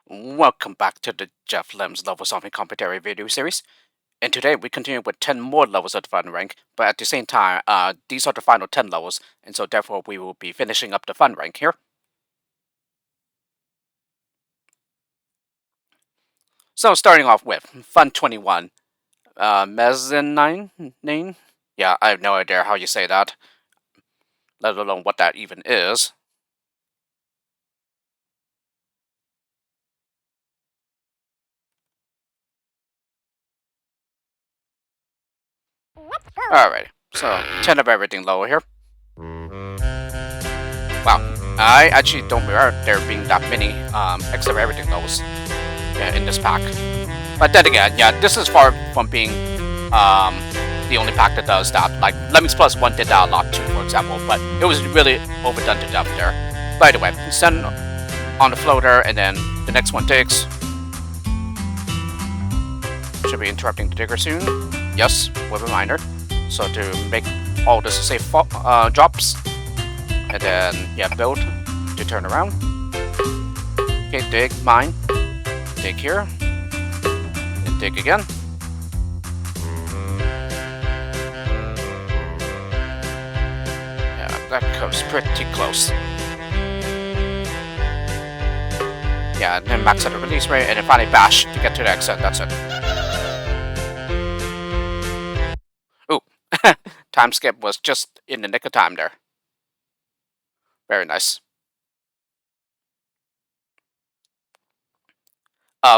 Welcome back to the Geoff Lems level solving commentary video series. And today we continue with 10 more levels of the fun rank, but at the same time, these are the final 10 levels, and so therefore we will be finishing up the fun rank here. So starting off with Fun 21, Mezzanine? Yeah, I have no idea how you say that, let alone what that even is. Alright, so 10 of everything lower here. Wow, I actually don't remember there being that many except everything levels in this pack. But then again, yeah, this is far from being the only pack that does that. Like, Lemmings Plus 1 did that a lot too, for example, but it was really overdone to death there. By the way, send on the floater, and then the next one digs. Should be interrupting the digger soon. Yes, with a reminder. So to make all this safe drops, and then, yeah, build to turn around. Okay, dig, mine. Dig here. And dig again. Yeah, that comes pretty close. Yeah, and then max out the release rate, and then finally bash to get to the exit. That's it. Ooh, time skip was just in the nick of time there. Very nice.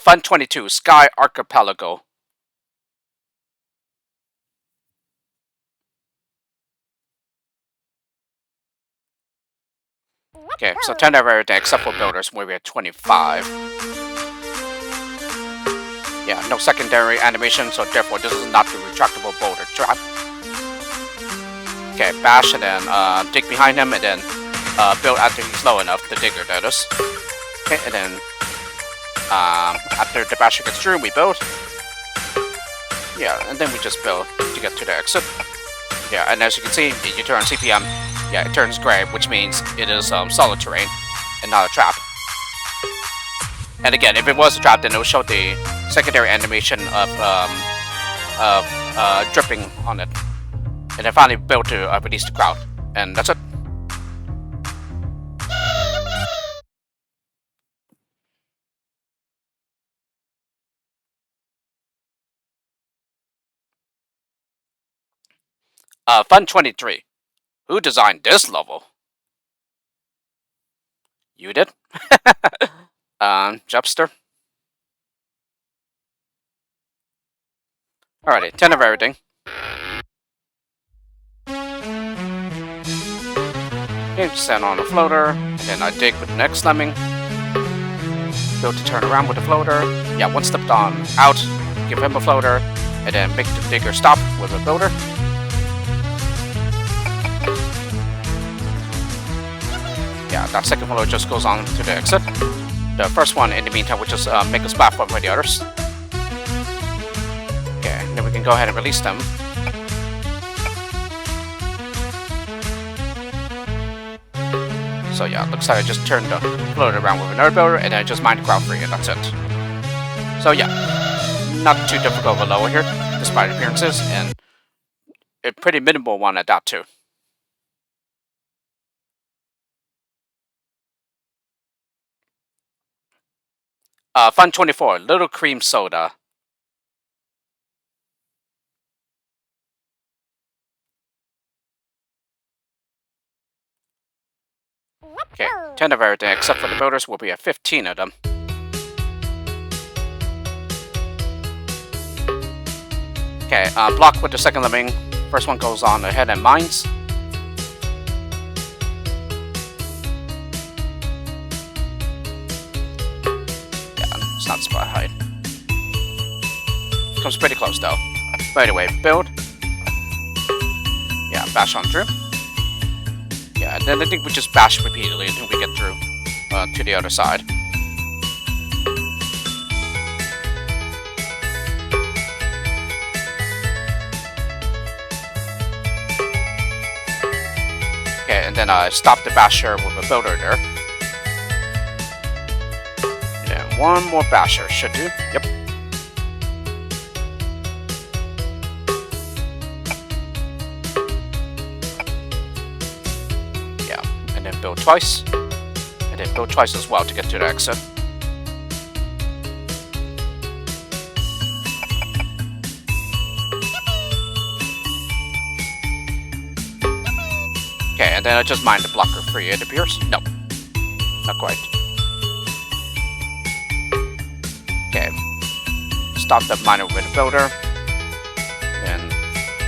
Fun 22, Sky Archipelago. Okay, so 10 of everything except for builders, where we at 25. Yeah, no secondary animation, so therefore this is not the retractable boulder trap. Okay, bash and then dig behind him, and then build after he's low enough, the digger that is. Okay, and then after the basher gets through, we build. Yeah, and then we just build to get to the exit. Yeah, and as you can see, you turn CPM, yeah, it turns gray, which means it is solid terrain and not a trap. And again, if it was a trap, then it will show the secondary animation of dripping on it. And then finally build to release the crowd. And that's it. Fun 23. Who designed this level? You did? Geoffster. Alrighty, 10 of everything. Okay, stand on a floater, and then I dig with the next lemming. Build to turn around with the floater. Yeah, one step on out, give him a floater, and then make the digger stop with a builder. Yeah, that second floater just goes on to the exit. The first one, in the meantime, will just make a platform for the others. Okay, then we can go ahead and release them. So yeah, looks like I just turned the floater around with another builder, and then I just mined the crowd free, and that's it. So yeah, not too difficult of a lower here, despite appearances, and a pretty minimal one at that too. Fun 24, Little Cream Soda. Okay, 10 of everything except for the builders, will be at 15 of them. Okay, block with the second lemming. First one goes on ahead and mines. Yeah, it's not spot height. Comes pretty close though. By the way, build. Yeah, bash on through. Yeah, and then I think we just bash repeatedly until we get through to the other side. Okay, and then stop the basher with a builder there. one more basher should do. Yep. Yeah, and then build twice. And then build twice as well to get to the exit. Okay, and then I just mine the blocker free, it appears. No, not quite. Okay, stop the miner with a builder. And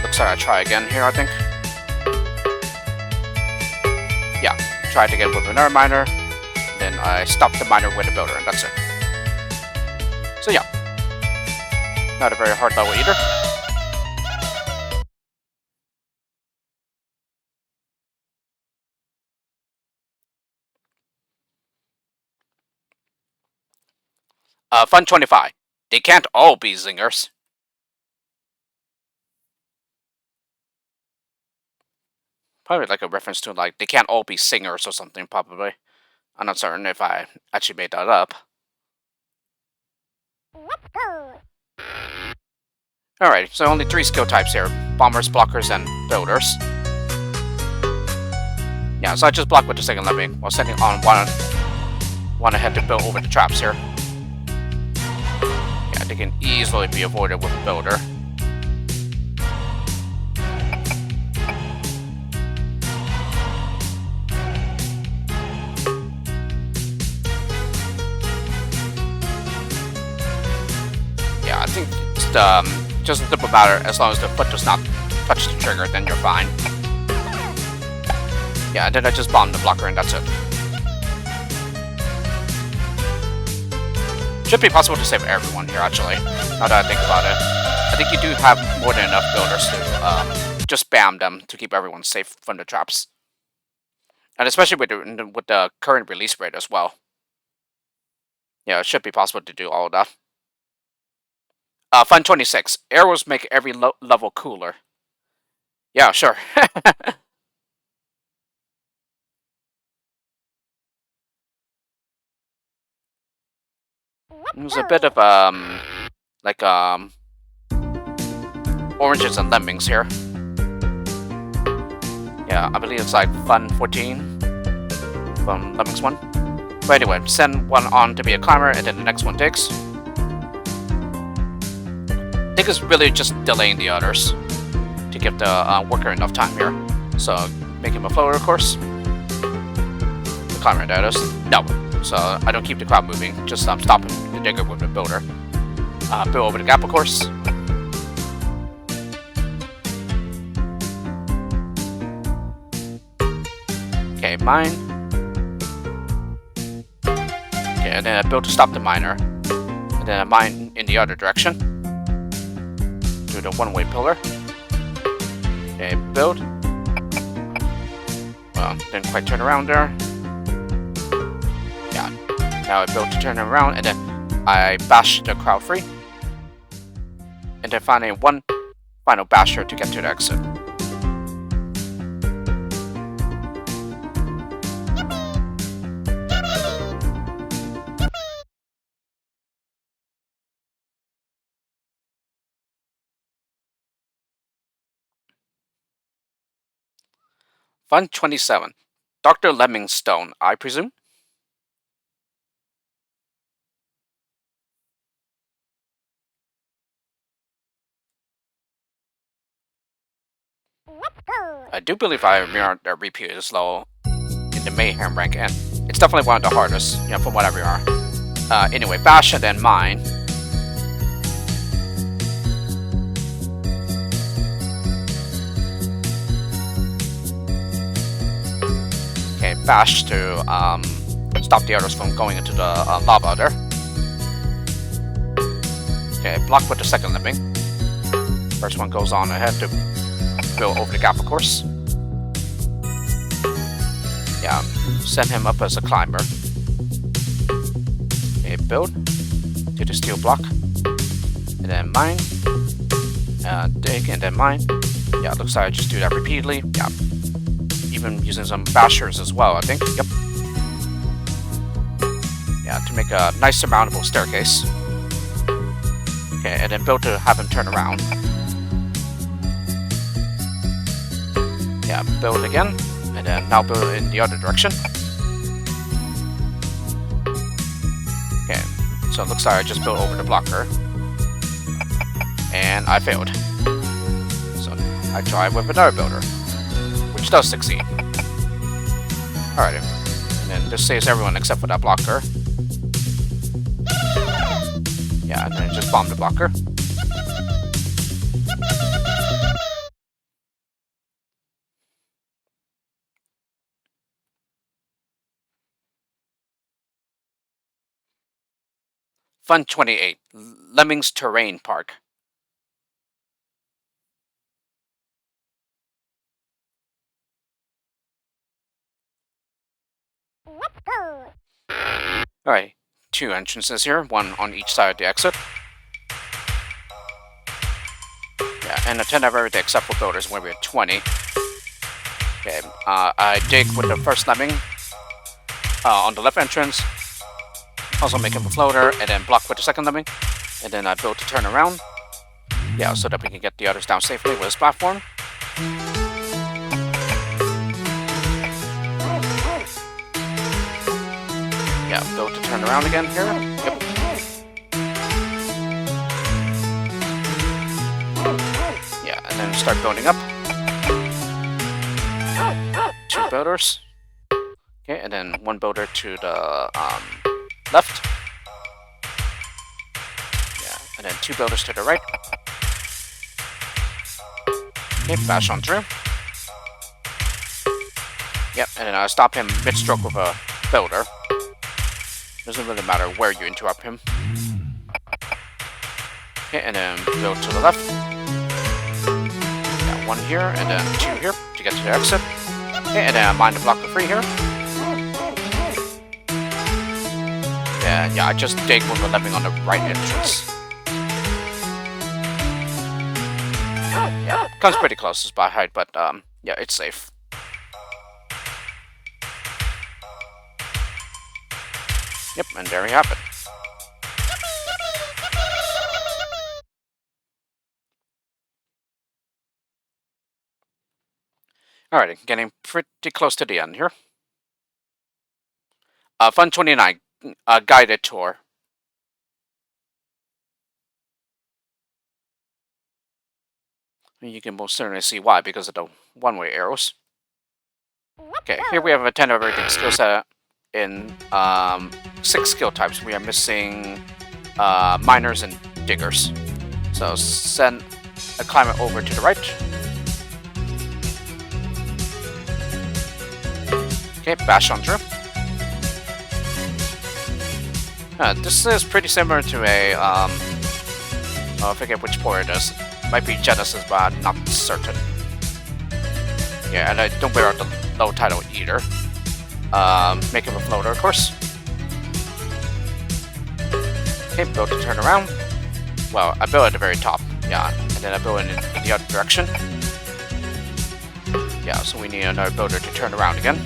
looks like I try again here, I think. Yeah, try it again with another miner. Then I stop the miner with a builder, and that's it. So yeah, not a very hard level either. Fun 25. They can't all be zingers. Probably like a reference to like they can't all be singers or something, probably. I'm not certain if I actually made that up. Let's go. Alright, so only 3 skill types here. Bombers, blockers, and builders. Yeah, so I just block with the second lemming while sending on one ahead to build over the traps here. Yeah, they can easily be avoided with a builder. Yeah, I think it's just a simple matter. As long as the foot does not touch the trigger, then you're fine. Yeah, and then I just bomb the blocker and that's it. Should be possible to save everyone here, actually, now that I think about it. I think you do have more than enough builders to just spam them to keep everyone safe from the traps. And especially with the current release rate as well. Yeah, it should be possible to do all of that. Fun 26. Arrows make every level cooler. Yeah, sure. It was a bit of like oranges and lemmings here. Yeah, I believe it's like Fun 14 from Lemmings 1. But anyway, send one on to be a climber, and then the next one digs. Dig is really just delaying the others to give the worker enough time here. So make him a floater, of course. The climber, that is. No. So I don't keep the crowd moving, just stop the digger with the builder. Build over the gap, of course. Okay, mine. Okay, and then I build to stop the miner. And then I mine in the other direction. Do the one-way pillar. Okay, build. Well, didn't quite turn around there. Yeah, now I build to turn him around, and then I bash the crowd free. And then finally one final basher to get to the exit. Fun 27. Dr. Lemmings Stone, I presume? Let's go. I do believe I mirrored the repeat as low in the Mayhem rank, and it's definitely one of the hardest, you know, from whatever you are. Anyway, bash and then mine. Okay, bash to stop the others from going into the lava there. Okay, block with the second lemming. First one goes on ahead to go over the gap, of course. Yeah, send him up as a climber. Okay, build to the steel block, and then mine, dig, and then mine. Yeah, looks like I just do that repeatedly. Yeah, even using some bashers as well, I think. Yep. Yeah, to make a nice surmountable staircase. Okay, and then build to have him turn around. Yeah, build again, and then now build in the other direction. Okay, so it looks like I just built over the blocker. And I failed. So I try with another builder, which does succeed. Alright, and then this saves everyone except for that blocker. Yeah, and then just bomb the blocker. Fun 28, Lemmings Terrain Park. Let's go! Alright, 2 entrances here, 1 on each side of the exit. Yeah, and a 10 of everything except for builders when we're at 20. Okay, I dig with the first lemming on the left entrance. Also make him a floater, and then block with the second lemming. And then I build to turn around. Yeah, so that we can get the others down safely with this platform. Yeah, build to turn around again here. Yep. Yeah, and then start building up. 2 builders. Okay, and then 1 builder to the left. Yeah, and then 2 builders to the right. Okay, bash on through. Yep, and then I stop him mid-stroke with a builder. Doesn't really matter where you interrupt him. Okay, and then build to the left. Yeah, 1 here, and then 2 here to get to the exit. Okay, and then I mine the blocker free here. And yeah, I just dig with a lemming on the right entrance. Yeah, comes pretty close to spot height, but yeah, it's safe. Yep, and there we have it. Alrighty, getting pretty close to the end here. Fun 29, guided tour. You can most certainly see why, because of the one-way arrows. Okay, here we have a 10 of everything skill set in 6 skill types. We are missing miners and diggers. So send a climber over to the right. Okay, bash on through. This is pretty similar to a I forget which port it is. Might be Genesis, but I'm not certain. Yeah, and I don't bear out the low title either. Make him a floater, of course. Okay, build to turn around. Well, I build at the very top, yeah, and then I build in the other direction. Yeah, so we need another builder to turn around again.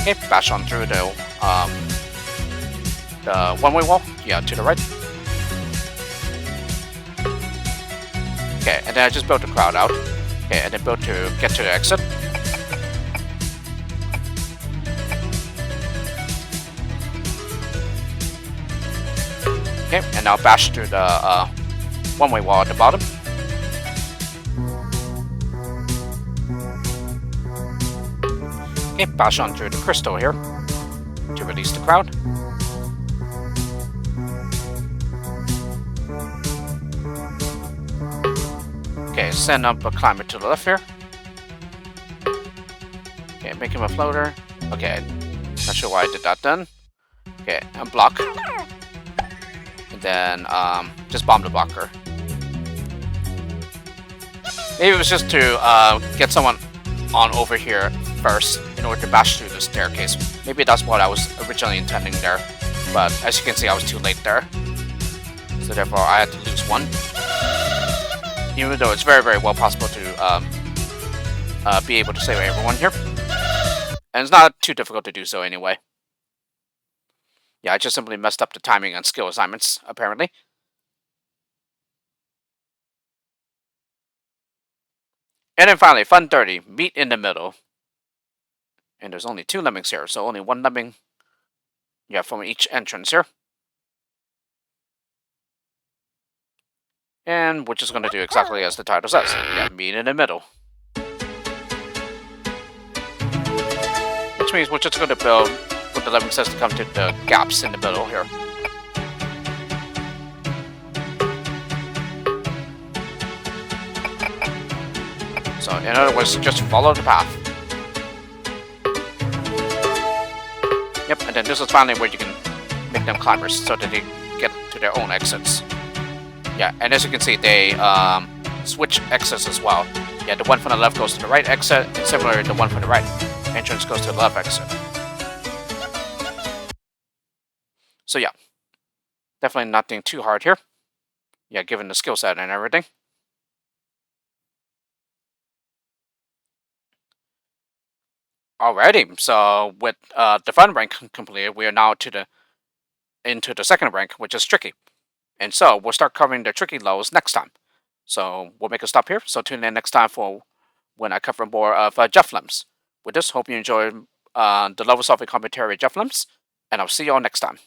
Okay, bash on through the one-way wall, yeah, to the right. Okay, and then I just built the crowd out. Okay, and then build to get to the exit. Okay, and now bash through the one-way wall at the bottom. Okay, bash on through the crystal here to release the crowd. Okay, send up a climber to the left here. Okay, make him a floater. Okay, not sure why I did that then. Okay, and block. And then just bomb the blocker. Maybe it was just to get someone on over here first in order to bash through the staircase. Maybe that's what I was originally intending there. But as you can see, I was too late there. So therefore, I had to lose 1. Even though it's very, very well possible to be able to save everyone here. And it's not too difficult to do so anyway. Yeah, I just simply messed up the timing on skill assignments, apparently. And then finally, Fun 30, meet in the middle. And there's only 2 lemmings here, so only 1 lemming, yeah, from each entrance here. And we're just going to do exactly as the title says. Yeah, meet in the middle. Which means we're just going to build what the lemming says to come to the gaps in the middle here. So in other words, just follow the path. Yep, and then this is finally where you can make them climbers so that they get to their own exits. Yeah, and as you can see, they switch exits as well. Yeah, the one from the left goes to the right exit, and similarly, the one from the right entrance goes to the left exit. So yeah, definitely nothing too hard here. Yeah, given the skill set and everything. Alrighty, so with the fun rank completed, we are now into the second rank, which is tricky. And so we'll start covering the tricky levels next time. So we'll make a stop here. So tune in next time for when I cover more of Geoff Lems. With this, hope you enjoyed the level solving commentary of Geoff Lems, and I'll see you all next time.